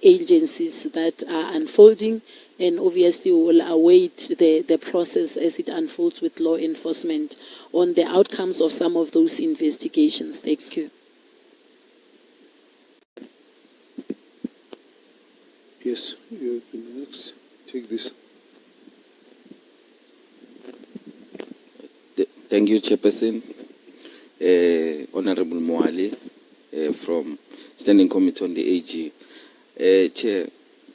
agencies that are unfolding, and obviously we will await the process as it unfolds with law enforcement on the outcomes of some of those investigations. Thank you. Yes, you next. Take this. Thank you, Chairperson. Honorable Moale from Standing Committee on the AG. Chair,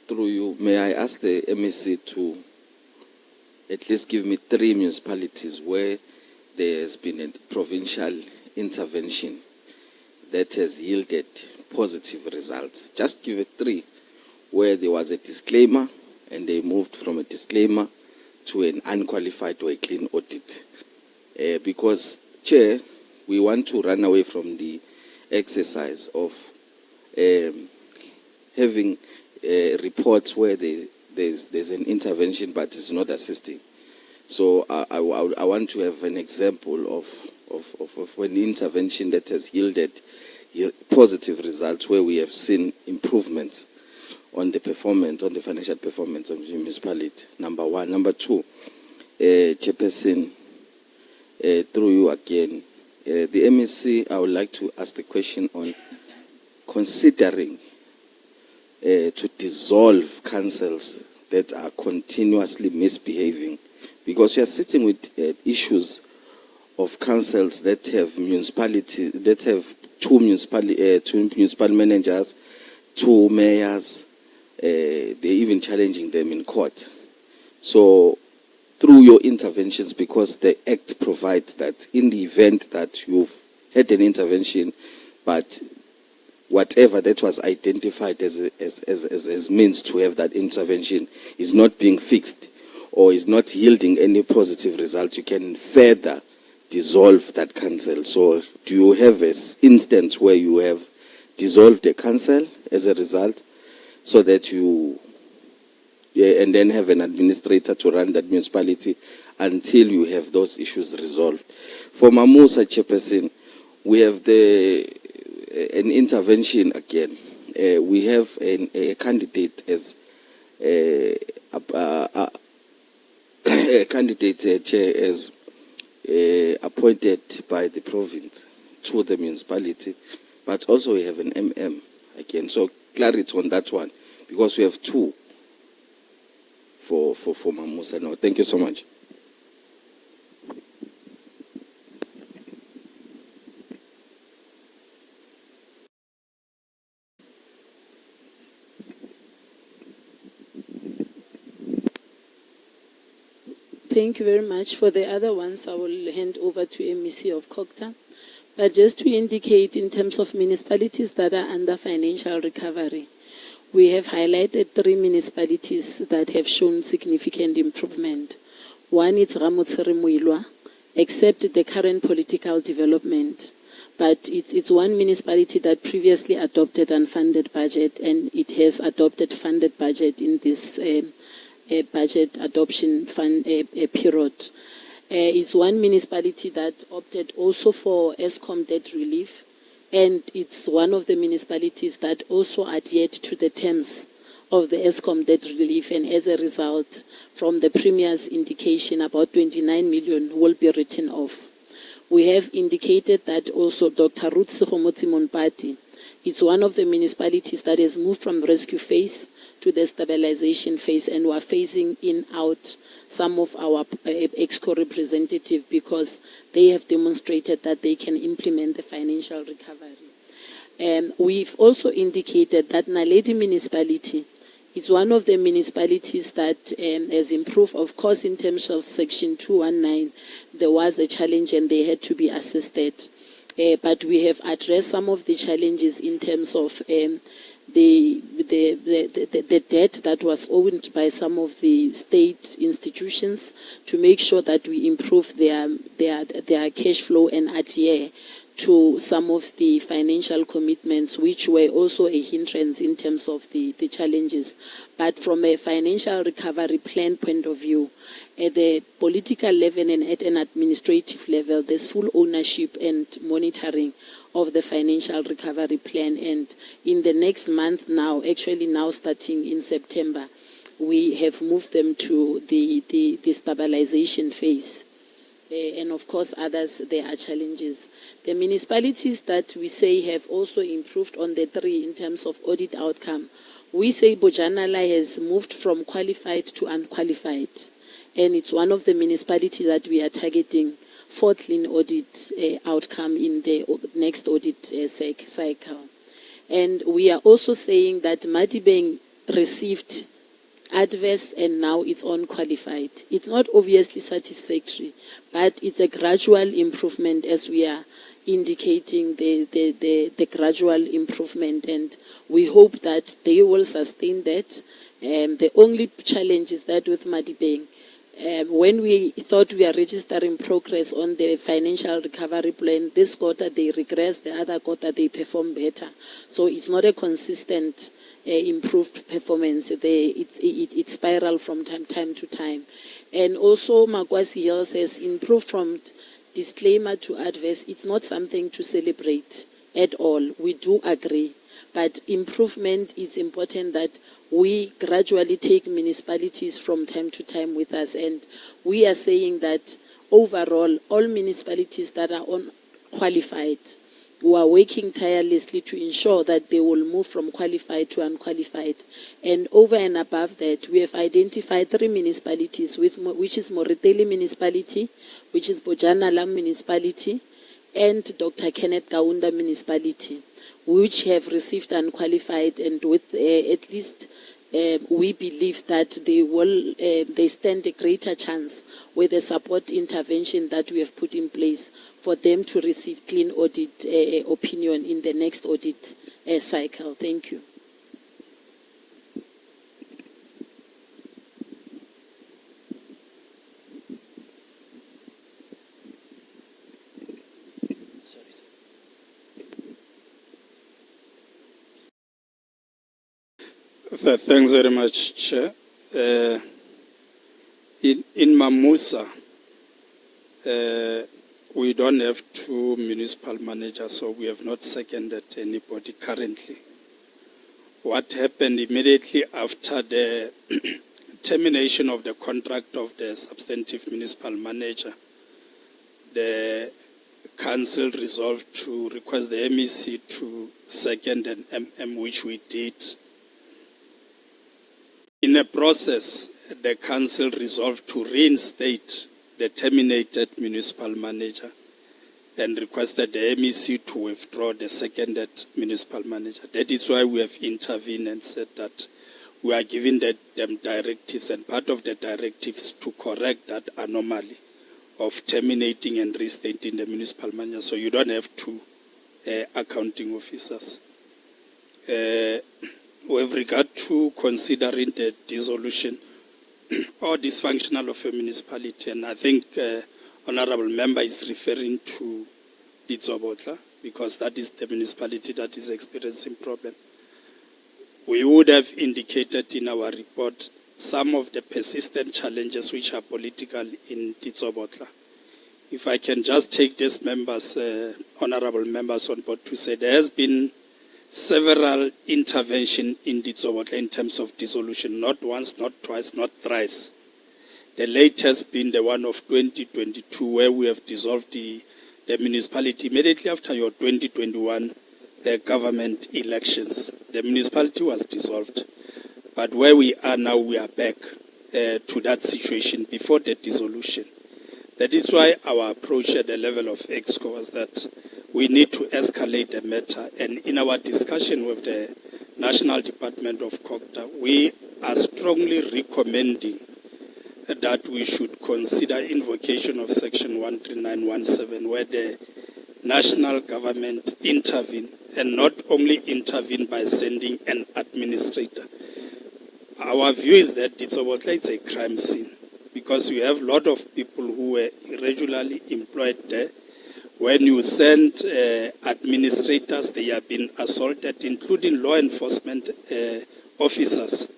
through you, may I ask the MEC to at least give me 3 municipalities where there has been a provincial intervention that has yielded positive results. Just give it 3 where there was a disclaimer and they moved from a disclaimer to an unqualified or a clean audit. Because, Chair, we want to run away from the exercise of having reports where there's an intervention but it's not assisting. So I want to have an example of an intervention that has yielded positive results where we have seen improvements on the performance, on the financial performance of the municipality. Number 1. Number 2, Chairperson, through you again, the MEC, I would like to ask the question on considering to dissolve councils that are continuously misbehaving, because we are sitting with issues of councils that have municipality, that have two municipal managers, 2 mayors. They're even challenging them in court. So through your interventions, because the Act provides that in the event that you've had an intervention, but whatever that was identified as means to have that intervention is not being fixed or is not yielding any positive result, you can further dissolve that council. So do you have an instance where you have dissolved a council as a result, so that you, and then have an administrator to run that municipality until you have those issues resolved? For Mamusa, Chairperson, we have an intervention again. We have a candidate as a candidate chair as appointed by the province to the municipality, but also we have an MM again. So clarity on that one, because we have 2 for Mamusa now. Thank you so much. Thank you very much. For the other ones, I will hand over to MEC of Cocta. But just to indicate, in terms of municipalities that are under financial recovery, we have highlighted 3 municipalities that have shown significant improvement. One is Ramotsere-Muilwa, except the current political development. But it's one municipality that previously adopted unfunded budget, and it has adopted funded budget in this budget adoption fund period. It's one municipality that opted also for ESCOM debt relief, and it's one of the municipalities that also adhered to the terms of the ESCOM debt relief, and as a result, from the Premier's indication, about 29 million will be written off. We have indicated that also Dr. Ruth Sekgomotsi Monpati, it's one of the municipalities that has moved from rescue phase to the stabilization phase, and we're phasing in out some of our EXCO representatives because they have demonstrated that they can implement the financial recovery. We've also indicated that Naledi municipality is one of the municipalities that has improved. Of course, in terms of Section 219, there was a challenge and they had to be assisted. But we have addressed some of the challenges in terms of the debt that was owed by some of the state institutions to make sure that we improve their cash flow and adhere to some of the financial commitments, which were also a hindrance in terms of the challenges. But from a financial recovery plan point of view, at the political level and at an administrative level, there's full ownership and monitoring of the financial recovery plan. And in the next month now, actually now starting in September, we have moved them to the stabilization phase. And of course, others, there are challenges. The municipalities that we say have also improved on the 3 in terms of audit outcome, we say Bojanala has moved from qualified to unqualified. And it's one of the municipalities that we are targeting for clean audit outcome in the next audit cycle. And we are also saying that Madibeng received adverse and now it's unqualified. It's not obviously satisfactory, but it's a gradual improvement as we are indicating the gradual improvement, and we hope that they will sustain that. The only challenge is that with Madibeng, when we thought we are registering progress on the financial recovery plan, this quarter they regress, the other quarter they perform better. So it's not a consistent improved performance. It spiral from time to time. And also Makwasi Hill says improved from disclaimer to adverse. It's not something to celebrate at all. We do agree. But improvement is important, that we gradually take municipalities from time to time with us. And we are saying that overall, all municipalities that are qualified, we are working tirelessly to ensure that they will move from qualified to unqualified. And over and above that, we have identified 3 municipalities, which is Moretele Municipality, which is Bojanala Municipality, and Dr. Kenneth Kaunda Municipality, which have received unqualified, and with at least we believe that they stand a greater chance with the support intervention that we have put in place for them to receive clean audit opinion in the next audit cycle. Thank you. Thanks very much, Chair. In Mamusa, we don't have 2 municipal managers, so we have not seconded anybody currently. What happened immediately after the termination of the contract of the substantive municipal manager, the council resolved to request the MEC to second an MM, which we did. In the process, the council resolved to reinstate the terminated municipal manager and requested the MEC to withdraw the seconded municipal manager. That is why we have intervened and said that we are giving them directives, and part of the directives to correct that anomaly of terminating and restating the municipal manager, so you don't have 2 accounting officers. With regard to considering the dissolution or dysfunctional of a municipality, and I think Honorable Member is referring to Ditsobotla, because that is the municipality that is experiencing problem. We would have indicated in our report some of the persistent challenges which are political in Ditsobotla. If I can just take these members, honorable members on board to say there has been several interventions in Ditsobotla in terms of dissolution, not once, not twice, not thrice. The latest being the one of 2022, where we have dissolved the municipality immediately after your 2021 government elections. The municipality was dissolved. But where we are now, we are back to that situation before the dissolution. That is why our approach at the level of EXCO was that we need to escalate the matter. And in our discussion with the National Department of COGTA, we are strongly recommending that we should consider invocation of Section 13917, where the national government intervene, and not only intervene by sending an administrator. Our view is that Ditsobotla is a crime scene, because we have a lot of people who were irregularly employed there. when you send administrators, they have been assaulted, including law enforcement officers.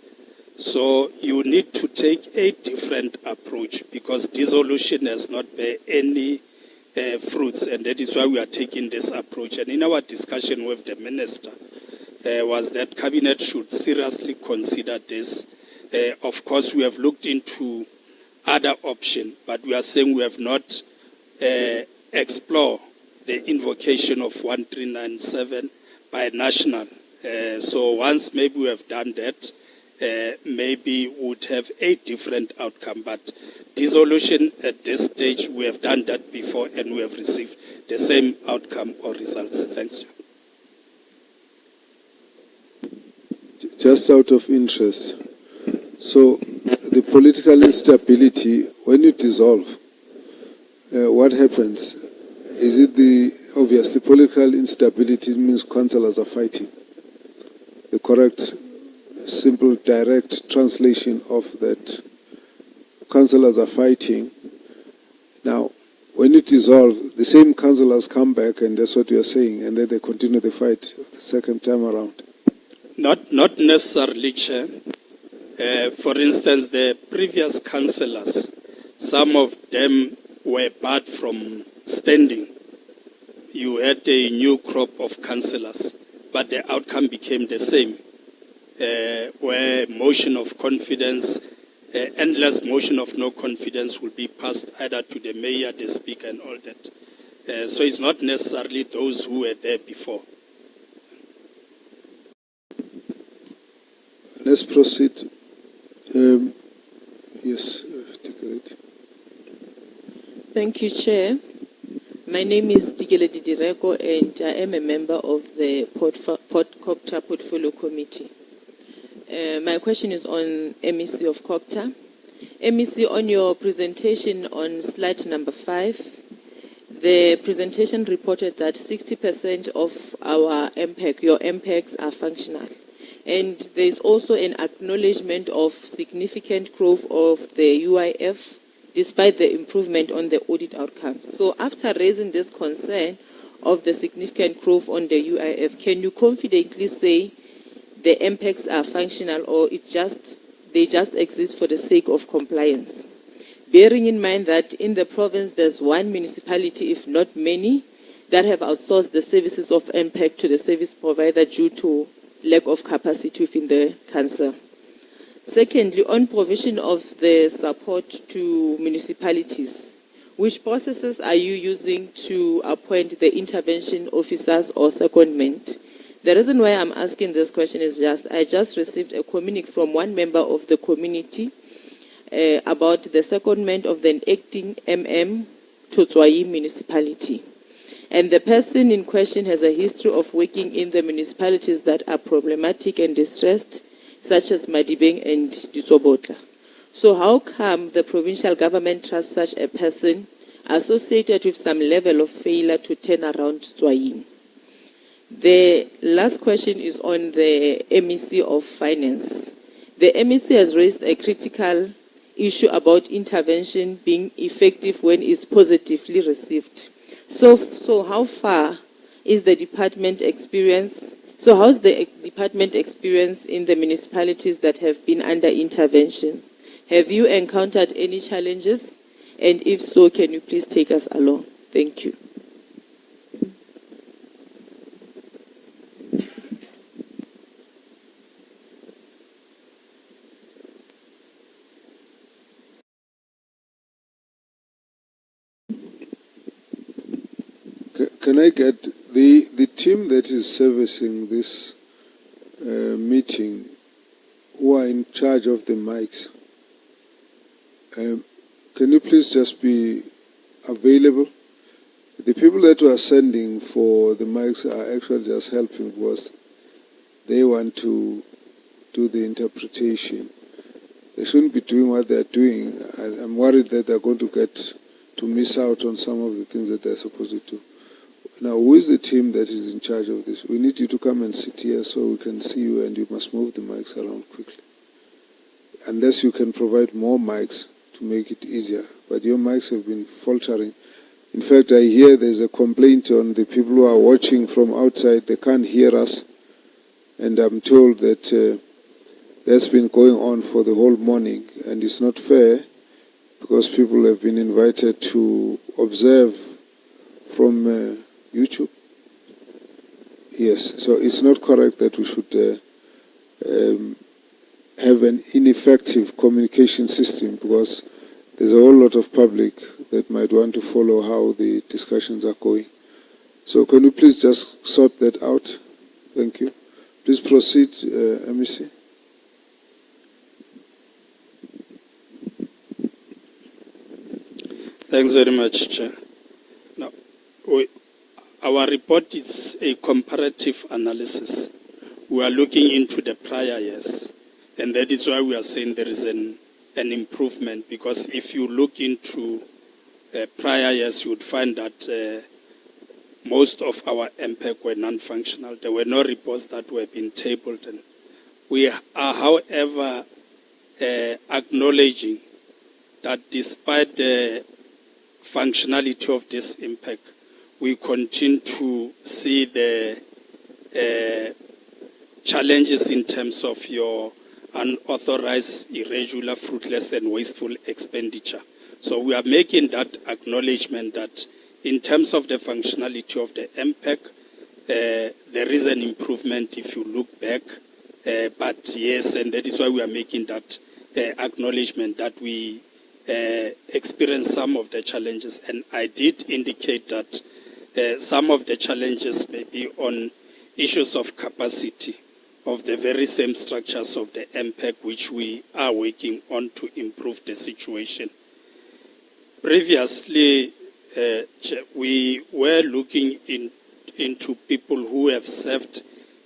So you need to take a different approach because dissolution has not bear any fruits, and that is why we are taking this approach. And in our discussion with the minister, was that Cabinet should seriously consider this. Of course, we have looked into other options, but we are saying we have not explored the invocation of 1397 by national. So once maybe we have done that, maybe would have a different outcome. But dissolution at this stage, we have done that before and we have received the same outcome or results. Thanks, Chair. Just out of interest, so the political instability, when you dissolve, what happens? Is it obviously political instability means councillors are fighting? The correct, simple, direct translation of that, councillors are fighting. Now, when you dissolve, the same councillors come back, and that's what you are saying, and then they continue the fight the second time around. Not necessarily, Chair. For instance, the previous councillors, some of them were barred from standing. You had a new crop of councillors, but the outcome became the same, where motion of confidence, endless motion of no confidence will be passed either to the mayor, the speaker, and all that. So it's not necessarily those who were there before. Let's proceed. Yes, Dikeledi. Thank you, Chair. My name is Dikeledi Direko, and I am a member of the COPTA Portfolio Committee. My question is on MEC of COPTA. MEC, on your presentation on slide number 5, the presentation reported that 60% of our MPEC, your MPECs, are functional. And there is also an acknowledgement of significant growth of the UIF despite the improvement on the audit outcomes. So after raising this concern of the significant growth on the UIF, can you confidently say the MPECs are functional, or they just exist for the sake of compliance? Bearing in mind that in the province there's one municipality, if not many, that have outsourced the services of MPEC to the service provider due to lack of capacity within the council. Secondly, on provision of the support to municipalities, which processes are you using to appoint the intervention officers or secondment? The reason why I'm asking this question is I just received a communique from one member of the community about the secondment of the acting to Tswayi municipality. And the person in question has a history of working in the municipalities that are problematic and distressed, such as Madibeng and Disobotla. So how come the provincial government trusts such a person associated with some level of failure to turn around Tswayi? The last question is on the MEC of Finance. The MEC has raised a critical issue about intervention being effective when it's positively received. So how far is the department experience? So how's the department experience in the municipalities that have been under intervention? Have you encountered any challenges? And if so, can you please take us along? Thank you. Can I get the team that is servicing this meeting, who are in charge of the mics? Can you please just be available? The people that were sending for the mics are actually just helping because they want to do the interpretation. They shouldn't be doing what they're doing. I'm worried that they're going to get to miss out on some of the things that they're supposed to do. Now, who is the team that is in charge of this? We need you to come and sit here so we can see you, and you must move the mics around quickly. Unless you can provide more mics to make it easier. But your mics have been faltering. In fact, I hear there's a complaint on the people who are watching from outside. They can't hear us. And I'm told that that's been going on for the whole morning. And it's not fair because people have been invited to observe from YouTube. Yes, so it's not correct that we should have an ineffective communication system because there's a whole lot of public that might want to follow how the discussions are going. So can you please just sort that out? Thank you. Please proceed, MEC. Thanks very much, Chair. Now, our report is a comparative analysis. We are looking into the prior years, and that is why we are saying there is an improvement, because if you look into prior years, you would find that most of our MPEC were non-functional. There were no reports that were being tabled. And we are, however, acknowledging that despite the functionality of this impact, we continue to see the challenges in terms of your unauthorized, irregular, fruitless, and wasteful expenditure. So we are making that acknowledgement that in terms of the functionality of the MPEC, there is an improvement if you look back. But yes, and that is why we are making that acknowledgement that we experience some of the challenges. And I did indicate that some of the challenges may be on issues of capacity of the very same structures of the MPEC, which we are working on to improve the situation. Previously, we were looking into people who have served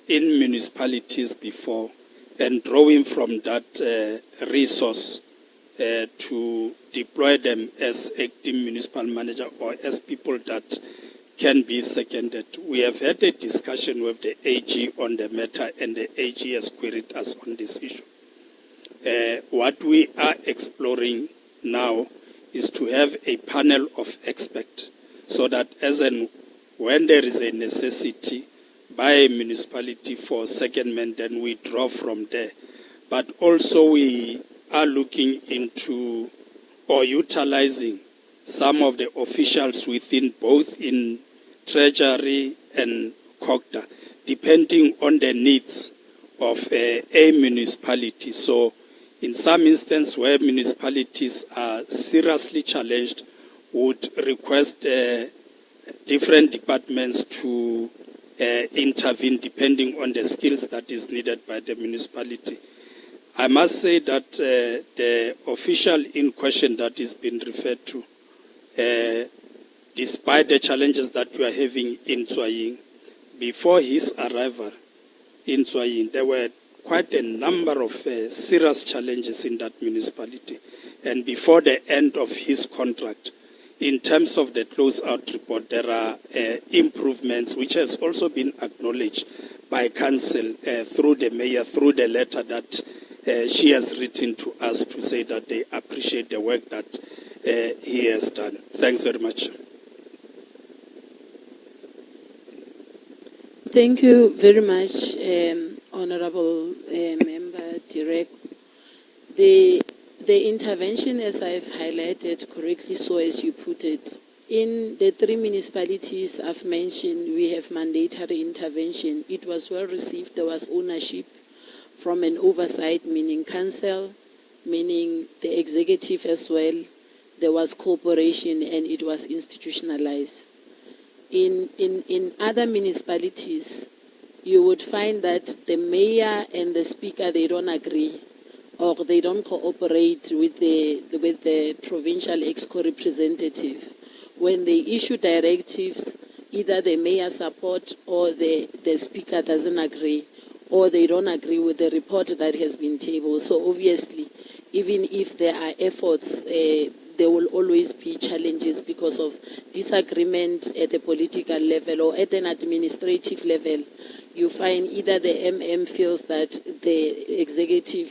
in municipalities before and drawing from that resource to deploy them as acting municipal manager or as people that can be seconded. We have had a discussion with the AG on the matter, and the AG has queried us on this issue. What we are exploring now is to have a panel of experts so that as and when there is a necessity by a municipality for secondment, then we draw from there. But also we are looking into or utilizing some of the officials within both in Treasury and COGTA, depending on the needs of a municipality. So in some instances where municipalities are seriously challenged, would request different departments to intervene depending on the skills that is needed by the municipality. I must say that the official in question that is being referred to, despite the challenges that we are having in Tswaying, before his arrival in Tswaying, there were quite a number of serious challenges in that municipality. And before the end of his contract, in terms of the close-out report, there are improvements, which has also been acknowledged by council through the mayor, through the letter that she has written to us to say that they appreciate the work that he has done. Thanks very much. Thank you very much, Honorable Member Direk. The intervention, as I've highlighted correctly, so as you put it, in the 3 municipalities I've mentioned, we have mandatory intervention. It was well received. There was ownership from an oversight, meaning council, meaning the executive as well. There was cooperation, and it was institutionalized. In other municipalities, you would find that the mayor and the speaker, they don't agree, or they don't cooperate with the provincial exco representative. When they issue directives, either the mayor support or the speaker doesn't agree, or they don't agree with the report that has been tabled. So obviously, even if there are efforts, there will always be challenges because of disagreement at the political level or at an administrative level. You find either the MM feels that the executive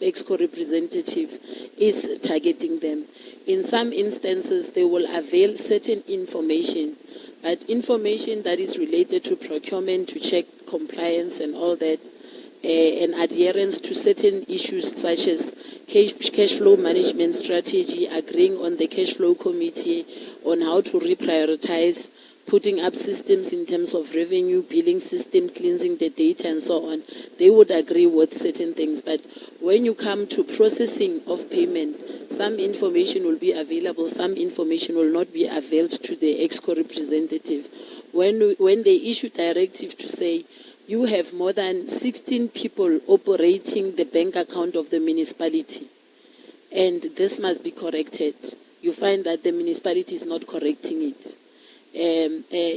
exco representative is targeting them. In some instances, they will avail certain information, but information that is related to procurement, to check compliance and all that, and adherence to certain issues such as cash flow management strategy, agreeing on the cash flow committee on how to reprioritize, putting up systems in terms of revenue, billing system, cleansing the data and so on. They would agree with certain things. But when you come to processing of payment, some information will be available, some information will not be availed to the EXCO representative. When they issue directive to say, you have more than 16 people operating the bank account of the municipality, and this must be corrected, you find that the municipality is not correcting it.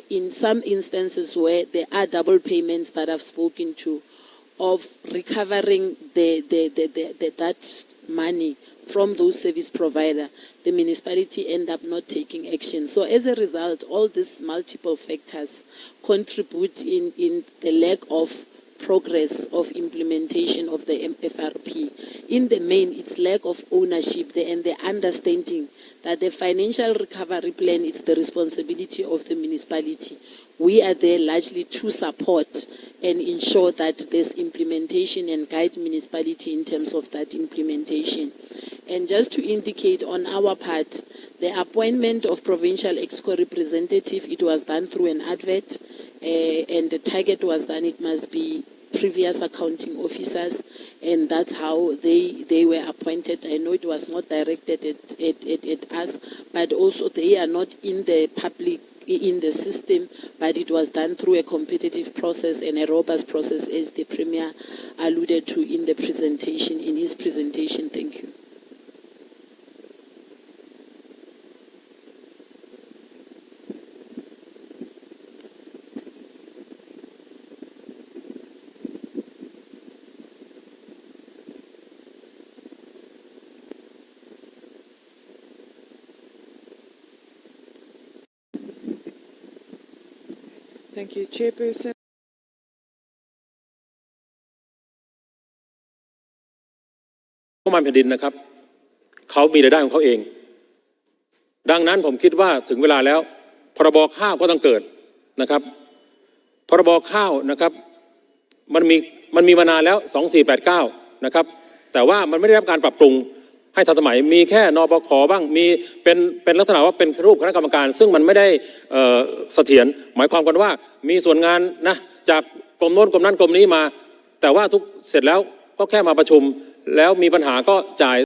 In some instances where there are double payments that I've spoken to, of recovering that money from those service provider, the municipality end up not taking action. So as a result, all these multiple factors contribute in the lack of progress of implementation of the MFRP. In the main, it's lack of ownership and the understanding that the financial recovery plan is the responsibility of the municipality. We are there largely to support and ensure that there's implementation and guide municipality in terms of that implementation. And just to indicate on our part, the appointment of provincial EXCO representative, it was done through an advert, and the target was done, it must be previous accounting officers, and that's how they were appointed. I know it was not directed at us, but also they are not in the public, in the system, but it was done through a competitive process and a robust process, as the Premier alluded to in the presentation, in his presentation. Thank you. Thank you, Chairperson. งบประมาณแผ่นดินนะครับเขามีรายได้ของเขาเองดังนั้นผมคิดว่าถึงเวลาแล้วพรบข้าวก็ต้องเกิดนะครับพรบข้าวนะครับมันมีมานานแล้ว2489นะครับแต่ว่ามันไม่ได้รับการปรับปรุงให้ทันสมัยมีแค่นปข.บ้างมีเป็นลักษณะว่าเป็นรูปคณะกรรมการซึ่งมันไม่ได้เสถียรหมายความกันว่ามีส่วนงานนะจากกรมโน้นกรมนั้นกรมนี้มาแต่ว่าทุกเสร็จแล้วก็แค่มาประชุมแล้วมีปัญหาก็จ่าย